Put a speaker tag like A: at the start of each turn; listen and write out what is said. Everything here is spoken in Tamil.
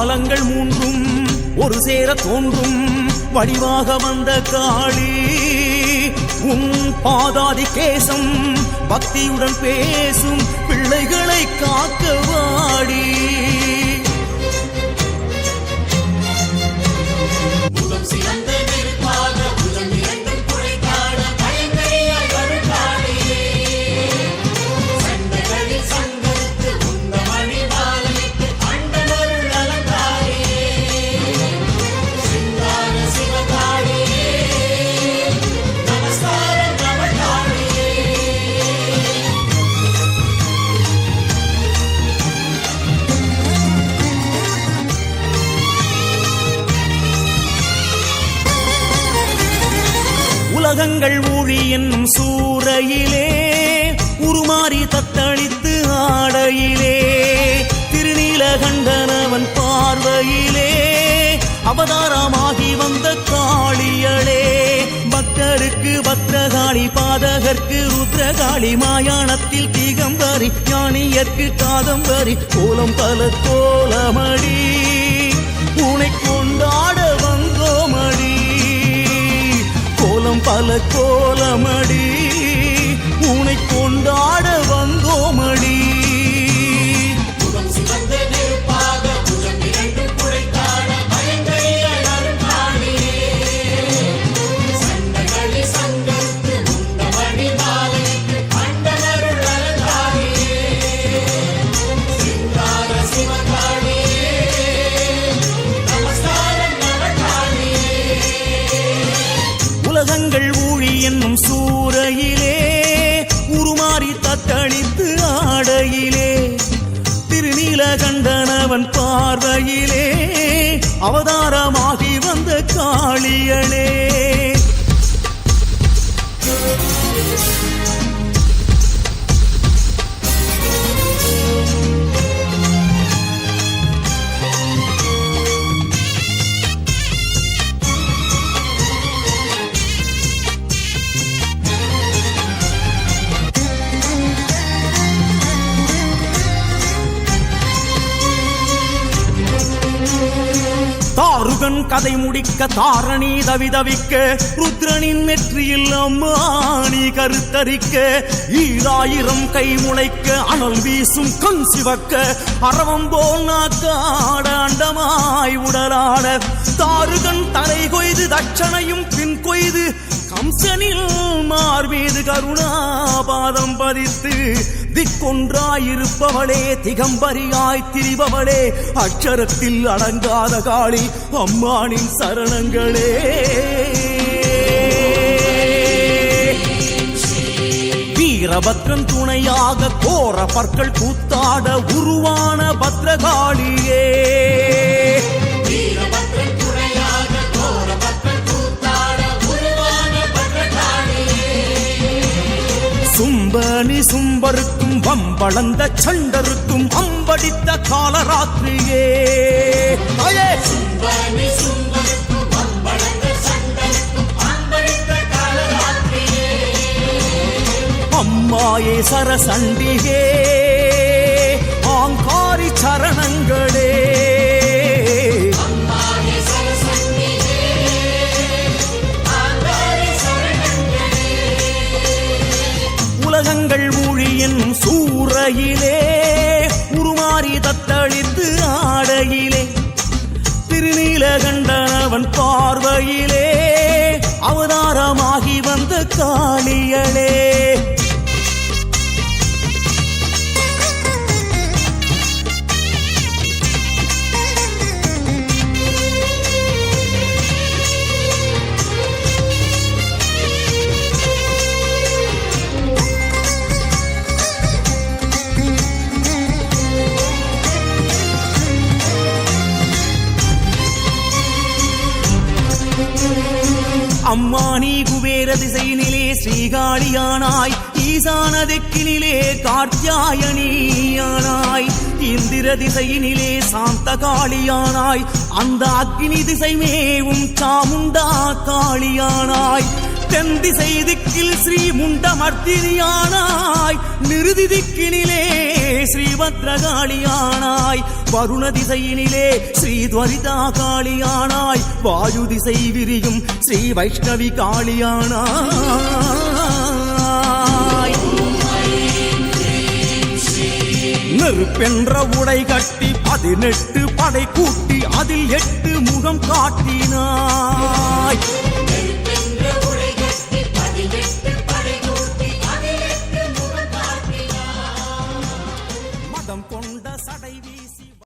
A: காலங்கள் மூன்றும் ஒரு சேர தோன்றும் வடிவாக வந்த காளி உன் பாதாதி கேசம் பக்தியுடன் பேசும் பிள்ளைகளை காக்க வாடி. உலகங்கள் ஊழி என்னும் சூறையிலே உருமாறி தத்தளித்து ஆடையிலே திருநீலகண்டனவன் பார்வையிலே அவதாரமாகி வந்த காளியளே. பக்தருக்கு பத்ரகாளி பாதகர்க்கு ருத்ரகாளி மாயாணத்தில் திகம்பரி ஞானியர்க்கு காதம்பரி கோலம் பல கோலமடி உனை கொண்டாட வந்தோமடி. கோலம் பல கோலமடி உனை கொண்டாட வந்தோமடி. உலகங்கள் ஊழி என்னும் சூறையிலே உருமாறி தத்தளித்து ஆடையிலே திருநீலகண்டனவன் பார்வையிலே அவதாரமாகி வந்த காளியளே. தாருகன் கதை முடிக்க தாரணி தவிதவிக்க ருத்ரனின் நெற்றியில் அம்மானி கருத்தரிக்க ஈராயிரம் கை முளைக்க அனல் வீசும் கண் சிவக்க அரவம் போல் நாக்காட அண்டமாய் உடலாட தாருகன் தலை கொய்து தட்சணையும் பின் கொய்து கம்சனில் மார்மீது கருணாபாதம் பதித்து திக்கொன்றாயிருப்பவளே திகம்பரியாய் திரிபவளே அக்ஷரத்தில் அடங்காத காளி அம்மானின் சரணங்களே. வீரபத்ரன் துணையாக கோர பற்கள் கூத்தாட உருவான பத்ரகாளியே. சும்பனி சும்பருக்கும் வம்பளந்த சண்டருக்கும் அம்படித்த காலராத்திரியே. அம்மாயே சரசண்டிகே ஆங்காரி சரணங்களே. உலகங்கள் ஊழி என்னும் சூறையிலே உருமாறி தத்தளித்து ஆடையிலே திருநீலகண்டனவன் பார்வையிலே அவதாரமாகி வந்த காளியளே. அம்மானி குபேர திசையினிலே ஸ்ரீகாளியானாய் ஈசான திக்கினிலே கார்த்தியாயனியானாய் இந்திர திசையினிலே சாந்த காளியானாய் அந்த அக்னி திசை மேவும் சாமுண்டா காளியானாய் தென் திசை திக்கில் ஸ்ரீ முண்டமர்த்தினியானாய் நிருதி திக்கினிலே ஸ்ரீ பத்ரகாளியானாய் வருண திசையினிலே ஸ்ரீ துவரிதா காளியானாய் வாயு திசை விரியும் ஸ்ரீ வைஷ்ணவி காளியானாய் நெருப்பென்ற உடை கட்டி 18 படை கூட்டி அதில் 8 முகம் காட்டினாய்